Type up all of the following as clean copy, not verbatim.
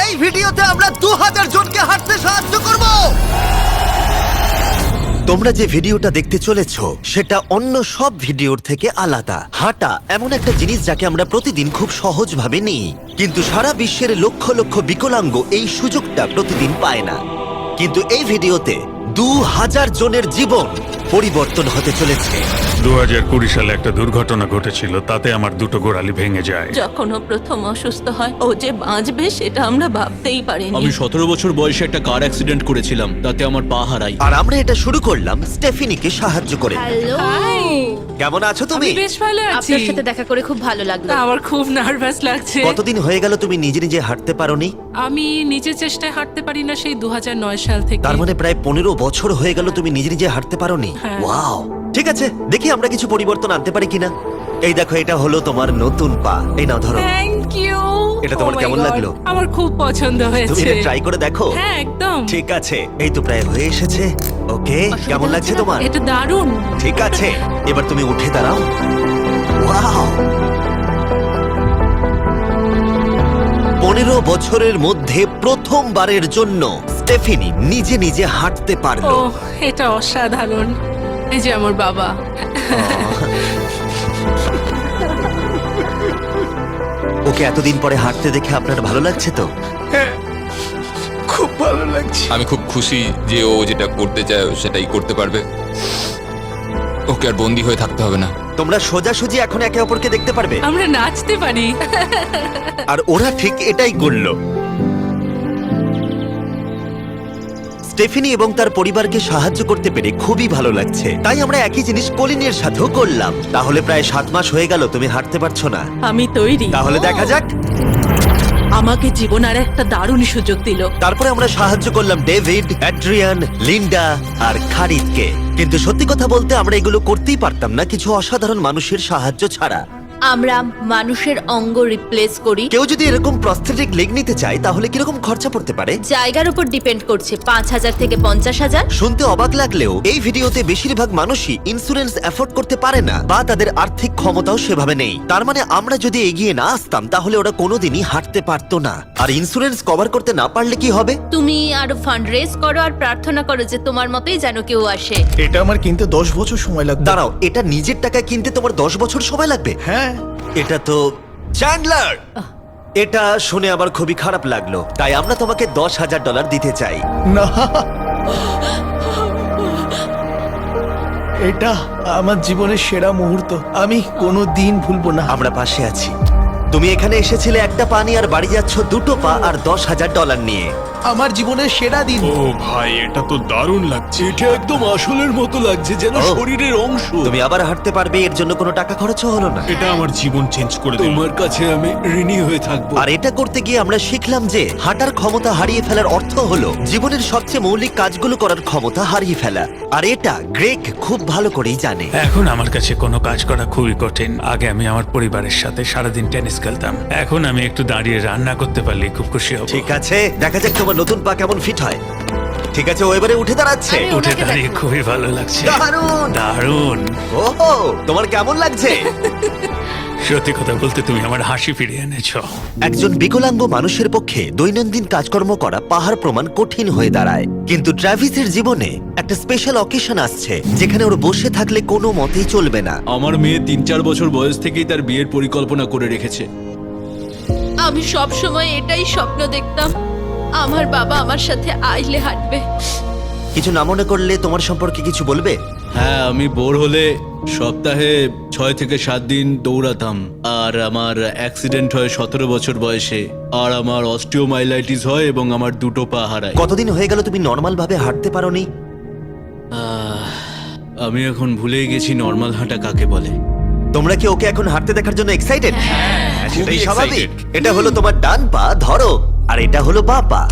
এই ভিডিওতে আমরা 2000 জনকে হাঁটতে সাহায্য করব। তোমরা যে ভিডিওটা দেখতে চলেছো সেটা অন্য সব ভিডিওর থেকে আলাদা। হাঁটা এমন একটা জিনিস যাকে আমরা প্রতিদিন খুব সহজভাবে নিই, কিন্তু সারা বিশ্বের লক্ষ লক্ষ বিকলাঙ্গ এই সুযোগটা প্রতিদিন পায় না। কিন্তু এই ভিডিওতে 2000 জনের জীবন পরিবর্তন হতে চলেছে। 2020 সালে একটা দুর্ঘটনা ঘটেছিল, তাতে আমার দুটো গোড়ালি ভেঙে যায়। যখন ও প্রথম অসুস্থ হয়, ও যে বাঁচবে সেটা আমরা ভাবতেই পারিনি। আমি 17 বছর বয়সে একটা কার অ্যাক্সিডেন্ট করেছিলাম, তাতে আমার পা হারাই। আর আমরা এটা শুরু করলাম স্টেফিনিকে সাহায্য করে। হ্যালো, কেমন আছো তুমি? বেশ ভালো আছি। আপনার সাথে দেখা করে খুব ভালো লাগলো। আমার খুব নার্ভাস লাগছে। কতদিন হয়ে গেল তুমি নিজে নিজে হাঁটতে পারোনি? আমি নিজের চেষ্টায় হাঁটতে পারি না সেই 2009 সাল থেকে। তার মানে প্রায় 15 বছর হয়ে গেল তুমি নিজে নিজে হাঁটতে পারোনি। হ্যাঁ। ওয়াও, ঠিক আছে, দেখি আমরা কিছু পরিবর্তন আনতে পারি কিনা। এই দেখো, এটা হলো তোমার নতুন পা। এই নাও, ধরো। Thank you. এটা তোমার কেমন লাগলো? আমার খুব পছন্দ তুমি হয়েছে। এটা ট্রাই করে দেখো। হ্যাঁ, একদম। ঠিক আছে, এই তো প্রায় হয়ে এসেছে। ওকে, কেমন লাগছে তোমার? এটা দারুণ। ঠিক আছে, এবার তুমি উঠে দাঁড়াও। ওয়াও, 15 বছরের মধ্যে প্রথমবারের জন্য স্টেফিনি নিজে নিজে হাঁটতে ও, পারলো। এটা অসাধারণ। এই যে আমার বাবা। ওকে এতদিন পরে হাঁটতে দেখে আপনার ভালো লাগছে তো? আমি খুব খুশি যে ও যেটা করতে চায় ও সেটাই করতে পারবে। ওকে আর বন্দি হয়ে থাকতে হবে না। তোমরা সোজাসুজি এখন একে অপরকে দেখতে পারবে। আমরা নাচতে পারি। আর ওরা ঠিক এটাই করলো। স্টেফিনি এবং তার পরিবারকে সাহায্য করতে পেরে খুবই ভালো লাগছে। তাই আমরা একই জিনিস কলিনের সাথেও করলাম। তাহলে প্রায় 7 মাস হয়ে গেল তুমি হাঁটতে পারছো না। আমি তৈরি। তাহলে দেখা যাক। আমাকে জীবন আর একটা দারুণ সুযোগ দিল। তারপরে আমরা সাহায্য করলাম ডেভিড, অ্যাড্রিয়ান, লিন্ডা আর খারিদকে। কিন্তু সত্যি কথা বলতে আমরা এগুলো করতেই পারতাম না কিছু অসাধারণ মানুষের সাহায্য ছাড়া। আমরা মানুষের অঙ্গ রিপ্লেস করি। কেউ যদি এরকম প্রস্থেটিক লেগ নিতে চায় তাহলে কিরকম খরচা পড়তে পারে? জায়গার উপর ডিপেন্ড করছে, 5000 থেকে 50,000। শুনতে অবাক লাগলেও এই ভিডিওতে বেশিরভাগ মানুষই ইন্স্যুরেন্স অ্যাফোর্ড করতে পারে না বা তাদের আর্থিক ক্ষমতাও সেভাবে নেই। তার মানে আমরা যদি এগিয়ে না আসতাম তাহলে ওরা কোনোদিনই হাঁটতে পারতো না। আর ইন্স্যুরেন্স কভার করতে না পারলে কি হবে? তুমি আরো ফান্ড রেজ করো আর প্রার্থনা করো যে তোমার মতোই যেন কেউ আসে। এটা আমার কিনতে 10 বছর সময় লাগবে। দাঁড়াও, এটা নিজের টাকায় কিনতে তোমার 10 বছর সময় লাগবে? হ্যাঁ, এটা তো চ্যান্ডলার! এটা শুনে আমার খুবই খারাপ লাগলো, তাই আমরা তোমাকে $10,000 দিতে চাই। না, এটা আমার জীবনের সেরা মুহূর্ত। আমি কোনো দিন ভুলবো না। আমরা পাশে আছি। তুমি এখানে এসেছিলে একটা পা নিয়ে আর বাড়ি যাচ্ছ দুটো পা আর $10,000 নিয়ে। আমার জীবনের সেরা দিন। ও ভাই, এটা তো দারুণ লাগছে। এটা একদম আসলের মতো লাগছে, যেন ও। শরীরের অংশ। তুমি আবার হাঁটতে পারবে, এর জন্য কোনো টাকা খরচও হলো না। এটা আমার জীবন চেঞ্জ করে দিল। তোমার কাছে আমি ঋণী হয়ে থাকবো। আর এটা করতে গিয়ে আমরা শিখলাম যে হাঁটার ক্ষমতা হারিয়ে ফেলার অর্থ হলো জীবনের সবচেয়ে মৌলিক কাজগুলো করার ক্ষমতা হারিয়ে ফেলা। আর এটা গ্রেগ খুব ভালো করেই জানে। এখন আমার কাছে কোনো কাজ করা খুবই কঠিন। আগে আমি আমার পরিবারের সাথে সারাদিন টেনিস খেলতাম, এখন আমি একটু দাঁড়িয়ে রান্না করতে পারলে খুব খুশি হব। ঠিক আছে, দেখা যাক তোমার নতুন পা কেমন ফিট হয়। ঠিক আছে, ও এবারে উঠে দাঁড়াচ্ছে। আরে, উঠে ওনাকে দাঁড়িয়ে দেখো। খুবই ভালো লাগছে। দারুণ! দারুণ। ওহো, তোমার কেমন লাগছে? সত্যি কথা বলতে তুমি আমার হাসি ফিরিয়ে এনেছো। একজন বিকলাঙ্গ মানুষের পক্ষে দৈনন্দিন কাজকর্ম করা পাহাড় প্রমাণ কঠিন হয়ে দাঁড়ায়। কিন্তু ট্রাভিসের জীবনে একটা স্পেশাল অকেশন আসছে যেখানে ওর বসে থাকলে কোনো মতেই চলবে না। আমার মেয়ে 3-4 বছর বয়স থেকেই তার বিয়ের পরিকল্পনা করে রেখেছে। আমি সব সময় এটাই স্বপ্ন দেখতাম, আমার বাবা আমার সাথে আইলে হাঁটবে। কিছু না মনে করলে তোমার সম্পর্কে কিছু বলবে? হ্যাঁ, আমি বোর হলে সপ্তাহে 6 থেকে 7 দিন দৌড়াতাম। আর আমার অ্যাক্সিডেন্ট হয় 17 বছর বয়সে। আর আমার অস্টিওমাইলাইটিস হয় এবং আমার দুটো পা হারায়। কতদিন হয়ে গেল তুমি নর্মাল ভাবে হাঁটতে পারোনি? আমি এখন ভুলেই গেছি নর্মাল হাঁটা কাকে বলে। তোমরা কি ওকে এখন হাঁটতে দেখার জন্য এক্সাইটেড? সেটাই খুবই স্বাভাবিক। excited। এটা হলো তোমার ডান পা, ধরো, আর এটা হলো বাঁ পা।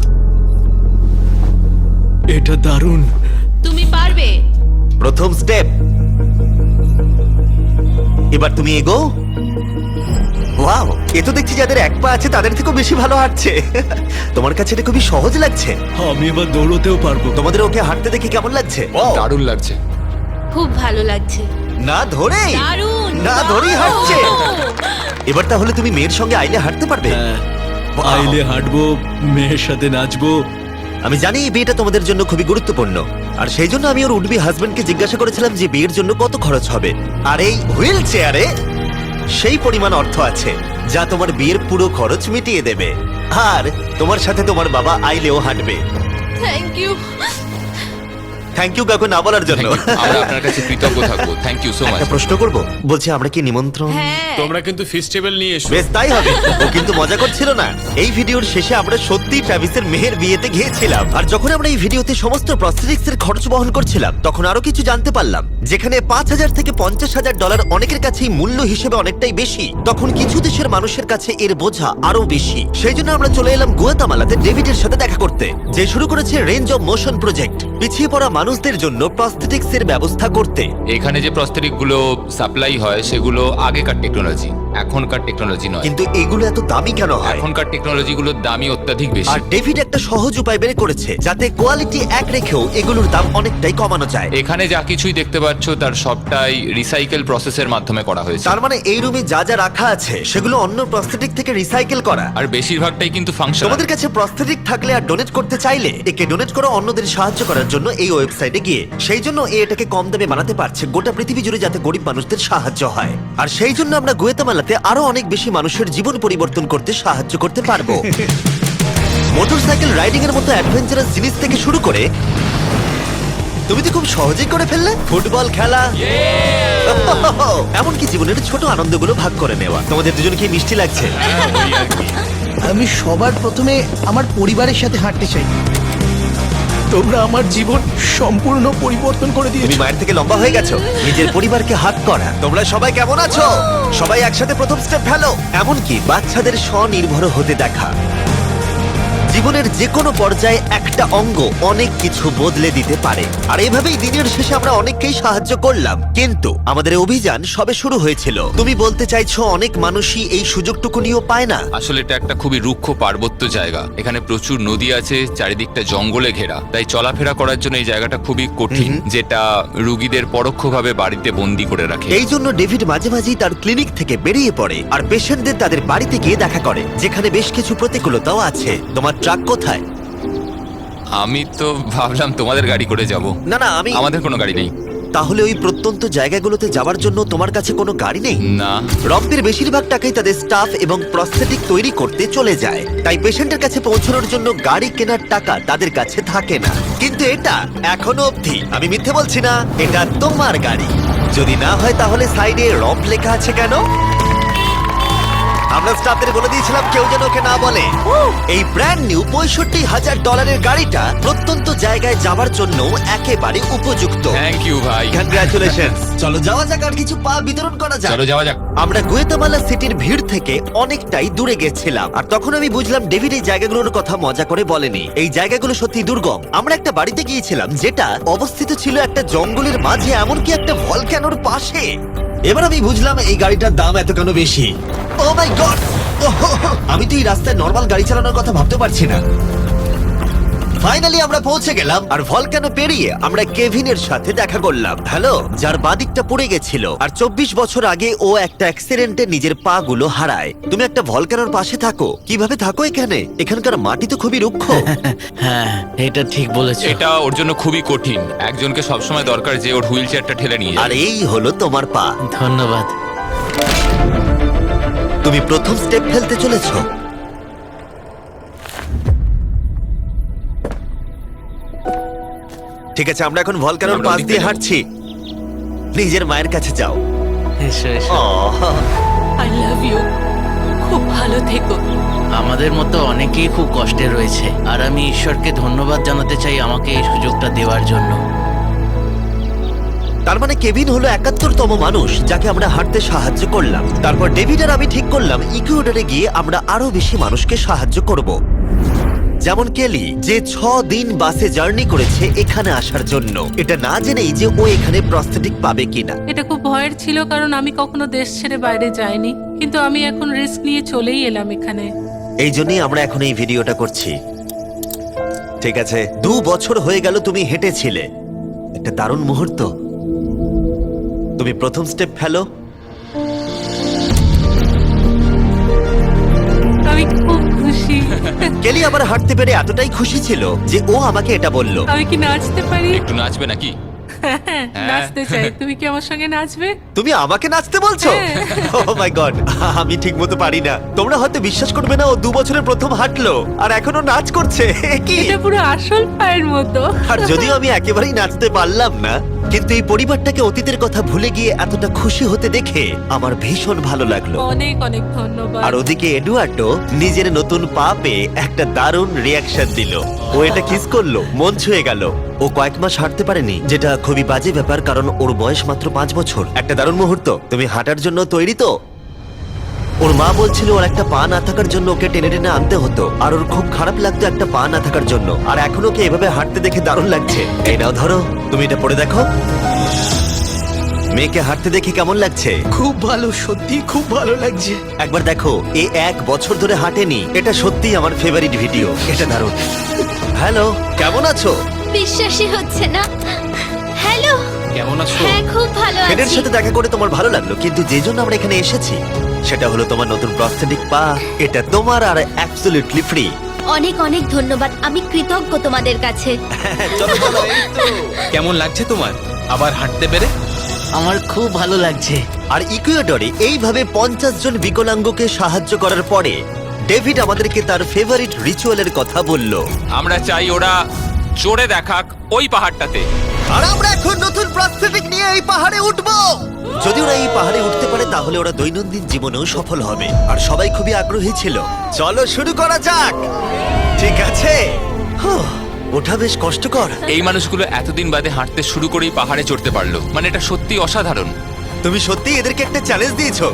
এটা দারুণ। তুমি পারবে। প্রথম স্টেপ। এবার তুমি এগো। ওয়াও, এ তো দেখছি যাদের এক পা আছে তাদের থেকেও বেশি ভালো হাঁটছে। তোমার কাছে এটা খুবই সহজ লাগছে। আমি এবার দৌড়তেও পারবো। তোমাদের ওকে হাঁটতে দেখে কেমন লাগছে? দারুণ লাগছে। খুব ভালো লাগছে। না ধরে, দারুণ, না ধরেই হাঁটছে। এবার তাহলে তুমি মেয়ের সঙ্গে আইলে হাঁটতে পারবে? হ্যাঁ, আইলে হাঁটবো, মেয়ের সাথে নাচবো। আমি জানি এই বিয়েটা তোমাদের জন্য খুবই গুরুত্বপূর্ণ, আর সেই জন্য আমি ওর উডবি হাজবেন্ডকে জিজ্ঞাসা করেছিলাম যে বিয়ের জন্য কত খরচ হবে। আর এই হুইল চেয়ারে সেই পরিমাণ অর্থ আছে যা তোমার বিয়ের পুরো খরচ মিটিয়ে দেবে। আর তোমার সাথে তোমার বাবা আইলেও হাঁটবে। Thank you. থ্যাংক ইউ কাকু না বলার জন্য। আমরা আপনার কাছে কৃতজ্ঞ থাকবো, থ্যাংক ইউ সো মাচ। একটা প্রশ্ন করব, বলছি আমরা কি নিমন্ত্রণ? হ্যাঁ, তোমরা কিন্তু ফেস্টিভ্যাল নিয়ে এসো। বেশ তাই হবে। ও কিন্তু মজা করছিল না। এই ভিডিওর শেষে আমরা সত্যি ট্রাভিসের মেহের বিয়েতে গিয়েছিলাম, আর যখন আমরা এই ভিডিওতে সমস্ত প্রস্থেটিক্স এর খরচ বহন করছিলাম তখন আরো কিছু জানতে পারলাম। যেখানে $5,000 থেকে $50,000 অনেকের কাছেই মূল্য হিসেবে অনেকটাই বেশি, তখন কিছু দেশের মানুষের কাছে এর বোঝা আরো বেশি। সেই জন্য আমরা চলে এলাম গুয়াতামালাতে ডেভিডের সাথে দেখা করতে, যে শুরু করেছে রেঞ্জ অফ মোশন প্রজেক্ট, পিছিয়ে পড়া মানুষদের জন্য প্রস্থেটিক্স এর ব্যবস্থা করতে। এখানে যে প্রস্তরিক গুলো সাপ্লাই হয় সেগুলো আগেকার টেকনোলজি, এখনকার টেকনোলজি নয়। কিন্তু এগুলো এত দামি কেন হয়? এখনকার টেকনোলজি গুলোর দামই অত্যাধিক বেশি। আর ডেভিড একটা সহজ উপায় বের করেছে যাতে কোয়ালিটি এক রেখেও এগুলোর দাম অনেকটাই কমানো যায়। এখানে যা কিছুই দেখতে পাচ্ছ তার সবটাই রিসাইকেল প্রসেসের মাধ্যমে করা হয়েছে। তার মানে এই রুমে যা যা রাখা আছে সেগুলো অন্য প্রস্থেটিক থেকে রিসাইকেল করা। আর বেশিরভাগটাই কিন্তু ফাংশন। তোমাদের কাছে প্রস্থেটিক থাকলে আর ডোনেট করতে চাইলে একে ডোনেট করো অন্যদের সাহায্য করার জন্য এই ওয়েবসাইটে গিয়ে। সেই জন্য এটাকে কম দামে বানাতে পারছে গোটা পৃথিবী জুড়ে যাতে গরিব মানুষদের সাহায্য হয়। আর সেই জন্য আমরা গুয়াতামালাতে আরো অনেক বেশি মানুষের জীবন পরিবর্তন করতে সাহায্য করতে পারবো। মোটরসাইকেল রাইডিং এর মতো অ্যাডভেঞ্চারাস জিনিস থেকে শুরু করে তুমি তো খুব সহজেই করে ফেললে ফুটবল খেলা, এমনকি জীবনের ছোট আনন্দগুলো ভাগ করে নেওয়া। তোমাদের দুজনকে মিষ্টি লাগছে। আমি সবার প্রথমে আমার পরিবারের সাথে হাঁটতে চাই। তোমরা আমার জীবন সম্পূর্ণ পরিবর্তন করে তুমি দিয়েছো। মায়ের থেকে লম্বা হয়ে গেছো। নিজের পরিবারকে হাত করা। তোমরা সবাই কেমন আছো? সবাই একসাথে প্রথম স্টেপ ফেলো। এমনকি বাচ্চাদের স্বনির্ভর হতে দেখা। জীবনের যে কোনো পর্যায়ে একটা অঙ্গ অনেক কিছু বদলে দিতে পারে। আর এভাবেই দিনের শেষে আমরা অনেককেই সাহায্য করলাম, কিন্তু আমাদের অভিযান সবে শুরু হয়েছিল। তুমি বলতে চাইছো অনেক মানুষই এই সুযোগটুকু নিয়েও পায় না? আসলে এটা একটা খুবই রুক্ষ পার্বত্য জায়গা। এখানে প্রচুর নদী আছে, চারিদিকটা জঙ্গলে ঘেরা, তাই চলাফেরা করার জন্য এই জায়গাটা খুবই কঠিন, যেটা রুগীদের পরোক্ষভাবে বাড়িতে বন্দি করে রাখে। এই জন্য ডেভিড মাঝে মাঝেই তার ক্লিনিক থেকে বেরিয়ে পড়ে আর পেশেন্টদের তাদের বাড়িতে গিয়ে দেখা করে, যেখানে বেশ কিছু প্রতিকূলতাও আছে। তোমার ট্রাক কোথায়? আমি তো ভাবলাম তোমাদের গাড়ি করে যাব। না না, আমাদের কোনো গাড়ি নেই। তাহলে ওই প্রত্যন্ত জায়গাগুলোতে যাওয়ার জন্য তোমার কাছে কোনো গাড়ি নেই? না। রবদের বেশিরভাগ টাকাই তাদের স্টাফ এবং প্রস্থেটিক তৈরি করতে চলে যায়, তাই পেশেন্টের কাছে পৌঁছানোর জন্য গাড়ি কেনার টাকা তাদের কাছে থাকে না। কিন্তু এটা এখনো অবধি, আমি মিথ্যে বলছি না, এটা তোমার গাড়ি। যদি না হয় তাহলে সাইডে রব লেখা আছে কেন? আমরা স্টাফদের বলে দিয়েছিলাম কেউ যেন ওকে না বলে। এই ব্র্যান্ড নিউ $65,000 গাড়িটা প্রত্যন্ত জায়গায় যাওয়ার জন্য একেবারে উপযুক্ত। থ্যাংক ইউ ভাই। কংগ্রাচুলেশনস। চলো যাওয়া যাক আর কিছু পা বিতরণ করা যাক। চলো যাওয়া যাক। আমরা গুয়াতামালা সিটির ভিড় থেকে অনেকটাই দূরে গেছিলাম, আর তখন আমি বুঝলাম ডেভিড এই জায়গাগুলোর কথা মজা করে বলেনি। এই জায়গাগুলো সত্যি দুর্গম। আমরা একটা বাড়িতে গিয়েছিলাম যেটা অবস্থিত ছিল একটা জঙ্গলের মাঝে, এমনকি একটা ভলক্যানোর পাশে। এবার আমি বুঝলাম এই গাড়িটার দাম এত কেন বেশি। ও মাই গড! আমি তো এই রাস্তায় নর্মাল গাড়ি চালানোর কথা ভাবতে পারছি না। ফাইনালি আমরা পৌঁছে গেলাম, আর ভলক্যানো পেরিয়ে আমরা কেভিনের সাথে দেখা করলাম। হ্যালো, যার বাদিকটা পড়ে গেছিল, আর 24 বছর আগে ও একটা অ্যাক্সিডেন্টে নিজের পা গুলো হারায়। তুমি একটা ভলক্যানোর পাশে থাকো, কিভাবে থাকো এখানে? এখানকার মাটি তো খুবই রুক্ষ। হ্যাঁ, এটা ঠিক বলেছো। এটা ওর জন্য খুবই কঠিন। একজনকে সবসময় দরকার যে ওর হুইল চেয়ারটা ঠেলে নিয়ে আর যায়। এই হলো তোমার পা। ধন্যবাদ। তুমি প্রথম স্টেপ ফেলতে চলেছো। ঠিক আছে, আমরা এখন ভলক্যানোর আমরা পাশ ওদিকে দিয়ে যাবো। হাঁটছি। নিজের মায়ের কাছে যাও। এসো এসো। I love you. খুব ভালো থেকো। আমাদের মতো অনেকেই খুব কষ্টে রয়েছে, আর আমি ঈশ্বরকে ধন্যবাদ জানাতে চাই আমাকে এই সুযোগটা দেওয়ার জন্য। তার মানে কেভিন হলো 71তম মানুষ যাকে আমরা হাঁটতে সাহায্য করলাম। তারপর ডেভিড আর আমি ঠিক করলাম ইকুয়েডরে গিয়ে আমরা আরো বেশি মানুষকে সাহায্য করব, যেমন কেলি, যে 6 দিন বাসে জার্নি করেছে এখানে আসার জন্য, এটা না জেনেই যে ও এখানে প্রস্থেটিক পাবে কিনা। এটা খুব ভয়ের ছিল, কারণ আমি কখনো দেশ ছেড়ে বাইরে যাইনি, কিন্তু আমি এখন রিস্ক নিয়ে চলেই এলাম এখানে। এই জন্যই আমরা এখন এই ভিডিওটা করছি। ঠিক আছে, 2 বছর হয়ে গেল তুমি হেঁটেছিলে, একটা দারুণ মুহূর্ত। তুমি প্রথম স্টেপ ফেলো। আমি খুব খুশি। খুশি। কেলি আবার হাঁটতে পেরে এতটাই খুশি ছিল যে ও আমাকে এটা বলল। আমি কি নাচতে পারি? একটু নাচবে নাকি? নাচতে চাই, তুমি কি আমার সঙ্গে নাচবে? তুমি আমাকে নাচতে বলছো? ও মাই গড, আমি ঠিক মতো পারি না। তোমরা হয়তো বিশ্বাস করবে না, ও 2 বছরের প্রথম হাঁটলো আর এখনো নাচ করছে। এ কি? এটা পুরো আসল পায়ের মতো। আর যদিও আমি একেবারেই নাচতে পারলাম না, কিন্তু এই পরিবারটাকে অতীতের কথা ভুলে গিয়ে এতটা খুশি হতে দেখে আমার ভীষণ ভালো লাগলো। অনেক অনেক ধন্যবাদ। আর ওদিকে এডুয়ার্ডো নিজের নতুন পা পেয়ে একটা দারুণ রিয়াকশন দিল। ও এটা কিস করলো, মন ছুঁয়ে গেল। ও কয়েক মাস হাঁটতে পারেনি, যেটা খুবই বাজে ব্যাপার, কারণ ওর বয়স মাত্র 5 বছর। একটা দারুণ মুহূর্ত। তুমি হাঁটার জন্য তৈরি তো? ওর মা বলছিল ওর একটা পা না থাকার জন্য ওকে টেনে টেনে আনতে হতো, আর ওর খুব খারাপ লাগতো একটা পা না থাকার জন্য। আর এখন ওকে এভাবে হাঁটতে দেখে দারুণ লাগছে। এই নাও ধরো, তুমি এটা পরে দেখো। মেয়েকে হাঁটতে দেখে কেমন লাগছে? খুব ভালো, সত্যি খুব ভালো লাগছে। একবার দেখো, এ 1 বছর ধরে হাঁটেনি। এটা সত্যিই আমার ফেভারিট ভিডিও। এটা দারুণ। হ্যালো, কেমন আছো? বিশ্বাসই হচ্ছে না। হ্যালো, কেমন আছো? হ্যাঁ খুব ভালো ফ্রেডের আছি। সাথে দেখা করে তোমার ভালো লাগলো, কিন্তু যে জন্য আমরা এখানে এসেছি সেটা হলো তোমার নতুন প্রস্থেটিক পা। এটা তোমার আর অ্যাবসলিউটলি ফ্রি। অনেক অনেক ধন্যবাদ, আমি কৃতজ্ঞ তোমাদের কাছে। চলো চলো। কেমন লাগছে তোমার আবার হাঁটতে পেরে? আমার খুব ভালো লাগছে। আর ইকুয়েডরে এইভাবে 50 জন বিকলাঙ্গকে সাহায্য করার পরে ডেভিড আমাদেরকে তার ফেভারিট রিচুয়ালের কথা বলল। আমরা চাই ওরা চড়ে দেখাক ওই পাহাড়টাতে। আর আমরা এখন নতুন প্রস্থেটিক নিয়ে এই পাহাড়ে উঠবো। যদি ওরা এই পাহাড়ে উঠতে পারে তাহলে ওরা দৈনন্দিন জীবনেও সফল হবে। আর সবাই খুবই আগ্রহী ছিল। চলো শুরু করা যাক। ঠিক আছে। হুঁ, ওঠা বেশ কষ্টকর। এই মানুষগুলো এতদিন বাদে হাঁটতে শুরু করেই পাহাড়ে চড়তে পারলো, মানে এটা সত্যি অসাধারণ। তুমি সত্যি এদেরকে একটা চ্যালেঞ্জ দিয়েছো।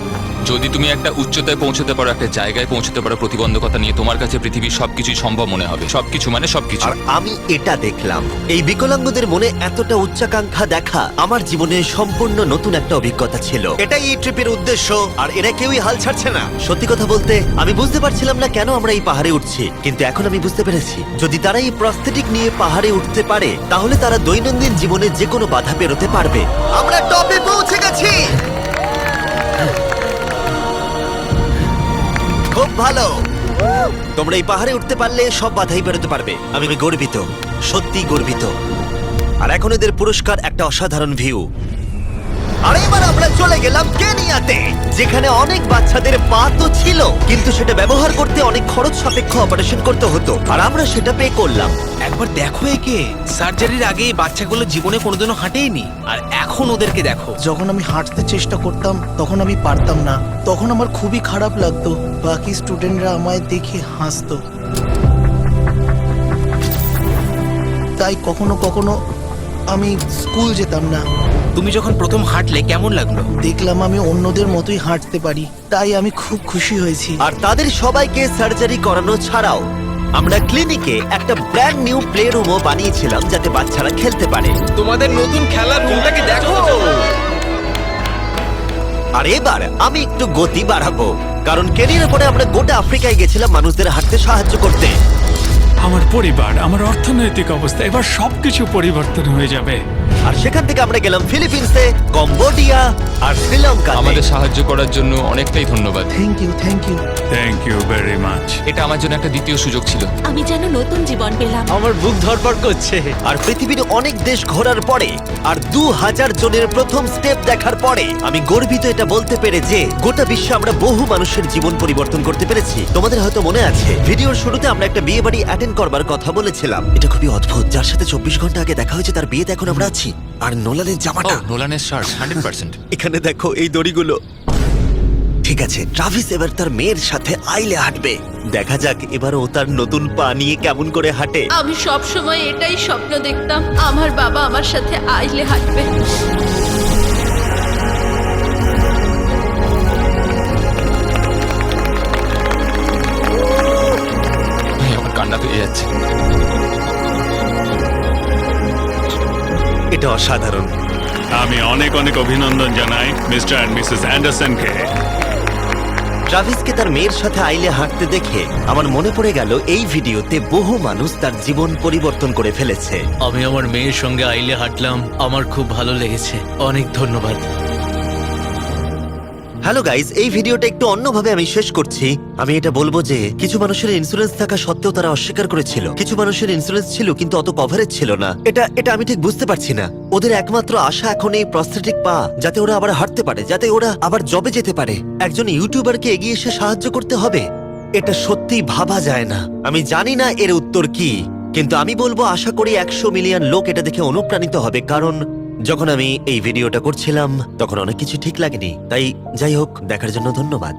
যদি তুমি একটা উচ্চতায় পৌঁছতে পারো, একটা জায়গায় পৌঁছতে পারো, প্রতিবন্ধকতা নিয়ে তোমার কাছে পৃথিবীর সবকিছুই সম্ভব মনে হবে। সবকিছু মানে সবকিছু। আর আমি এটা দেখলাম, এই বিকলাঙ্গদের মনে এতটা উচ্চাকাঙ্ক্ষা দেখা আমার জীবনে সম্পূর্ণ নতুন একটা অভিজ্ঞতা ছিল। এটাই এই ট্রিপের উদ্দেশ্য, আর এরা কেউই হাল ছাড়ছে না। সত্যি কথা বলতে আমি বুঝতে পারছিলাম না কেন আমরা এই পাহাড়ে উঠছি, কিন্তু এখন আমি বুঝতে পেরেছি যদি তারা এই প্রস্থেটিক নিয়ে পাহাড়ে উঠতে পারে তাহলে তারা দৈনন্দিন জীবনে যে কোনো বাধা পেরোতে পারবে। আমরা টপে পৌঁছে গেছি। খুব ভালো। তোমরা এই পাহাড়ে উঠতে পারলে সব বাধাই বেরোতে পারবে। আমি গর্বিত, সত্যি গর্বিত। আর এখন এদের পুরস্কার একটা অসাধারণ ভিউ। আর এবার আমরা চলে গেলাম কেনিয়াতে, যেখানে অনেক বাচ্চাদের পা তো ছিল, কিন্তু সেটা ব্যবহার করতে অনেক খরচ সাপেক্ষ অপারেশন করতে হতো, আর আমরা সেটা পে করলাম। একবার দেখো একে, সার্জারির আগে এই বাচ্চাগুলো জীবনে কোনোদিনও হাঁটেইনি, আর এখন ওদেরকে দেখো। যখন আমি হাঁটতে চেষ্টা করতাম তখন আমি পারতাম না, তখন আমার খুবই খারাপ লাগতো। বাকি স্টুডেন্টরা আমায় দেখে হাসতো, তাই কখনো কখনো আমি স্কুল যেতাম না। তুমি যখন প্রথম হাঁটলে কেমন লাগলো? দেখলাম আমি অন্যদের মতোই হাঁটতে পারি, তাই আমি খুব খুশি হয়েছি। আর তাদের সবাইকে সার্জারি করানো ছাড়াও আমরা ক্লিনিকে একটা ব্র্যান্ড নিউ প্লে রুমও বানিয়েছিলাম যাতে বাচ্চারা খেলতে পারে। তোমাদের নতুন খেলার রুমটাকে দেখো। আর এবার আমি একটু গতি বাড়াবো, কারণ কেনিয়ার পরে আমরা গোটা আফ্রিকায় গেছিলাম মানুষদের হাঁটতে সাহায্য করতে। আমার পরিবার, আমার অর্থনৈতিক অবস্থা, এবার সবকিছু পরিবর্তন হয়ে যাবে। আর সেখান থেকে আমরা গেলাম ফিলিপিন্সে, কম্বোডিয়া আর শ্রীলঙ্কা। আমাদের সাহায্য করার জন্য অনেকটাই ধন্যবাদ। Thank you, thank you. Thank you very much. এটা আমার জন্য একটা দ্বিতীয় সুযোগ ছিল। আমি যেন নতুন জীবন পেলাম। আমার বুক ধড়ফড় করছে। আর পৃথিবীর অনেক দেশ ঘোরার পরে আর 2000 জনের প্রথম স্টেপ দেখার পরে আমি গর্বিত এটা বলতে পেরে যে গোটা বিশ্বে আমরা বহু মানুষের জীবন পরিবর্তন করতে পেরেছি। তোমাদের হয়তো মনে আছে ভিডিওর শুরুতে আমরা একটা বিয়ে বাড়ি অ্যাটেন্ড করবার কথা বলেছিলাম। এটা খুবই অদ্ভুত, যার সাথে 24 ঘন্টা আগে দেখা হয়েছে তার বিয়েতে এখন আমরা আছি। আর নোলানের জামাটা, নোলানের শার্ট 100%। এখানে দেখো এই দড়িগুলো। ঠিক আছে, ট্রাভিস এবার তার মেয়ের সাথে আইলে হাঁটবে। দেখা যাক এবার ও তার নতুন পা নিয়ে কেমন করে হাঁটে। আমি সব সময় এটাই স্বপ্ন দেখতাম, আমার বাবা আমার সাথে আইলে হাঁটবে। আমার কান্না পেয়ে যাচ্ছে। এটা অসাধারণ। আমি অনেক অনেক অভিনন্দন জানাই মিস্টার অ্যান্ড মিসেস অ্যান্ডারসনকে। ট্রাভিসকে তার মেয়ের সাথে আইলে হাঁটতে দেখে আমার মনে পড়ে গেল এই ভিডিওতে বহু মানুষ তার জীবন পরিবর্তন করে ফেলেছে। আমি আমার মেয়ের সঙ্গে আইলে হাঁটলাম, আমার খুব ভালো লেগেছে। অনেক ধন্যবাদ। হ্যালো গাইস, এই ভিডিওটা একটু অন্যভাবে আমি শেষ করছি। আমি এটা বলবো যে কিছু মানুষের ইন্স্যুরেন্স থাকা সত্ত্বেও তারা অস্বীকার করেছিল, কিছু মানুষের ইন্স্যুরেন্স ছিল কিন্তু অত কভারেজ ছিল না। এটা আমি ঠিক বুঝতে পারছি না। ওদের একমাত্র আশা এখন এই প্রস্থেটিক পা, যাতে ওরা আবার হাঁটতে পারে, যাতে ওরা আবার জবে যেতে পারে। একজন ইউটিউবারকে এগিয়ে এসে সাহায্য করতে হবে, এটা সত্যিই ভাবা যায় না। আমি জানি না এর উত্তর কি, কিন্তু আমি বলবো আশা করি 100 মিলিয়ন লোক এটা দেখে অনুপ্রাণিত হবে। কারণ যখন আমি এই ভিডিওটা করছিলাম তখন অনেক কিছু ঠিক লাগেনি। তাই যাই হোক, দেখার জন্য ধন্যবাদ।